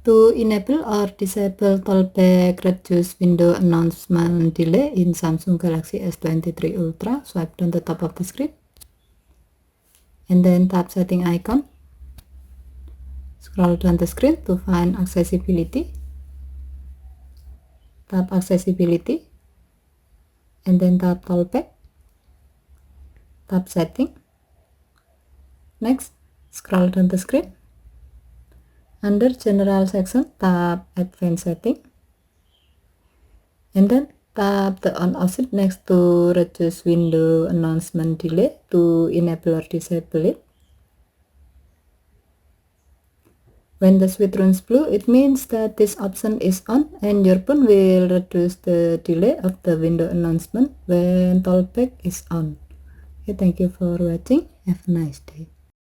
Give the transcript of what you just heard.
To enable or disable talkback reduce window announcement delay in Samsung Galaxy S23 Ultra, swipe down the top of the screen and then tap setting icon. Scroll down the screen to find accessibility. Tap accessibility and then tap talkback. Tap setting. Next, scroll down the screen. Under general section, tap advanced setting and then tap the on option next to reduce window announcement delay to enable or disable it. When the switch turns blue, it means that this option is on and your phone will reduce the delay of the window announcement when talkback is on. Okay, thank you for watching. Have a nice day.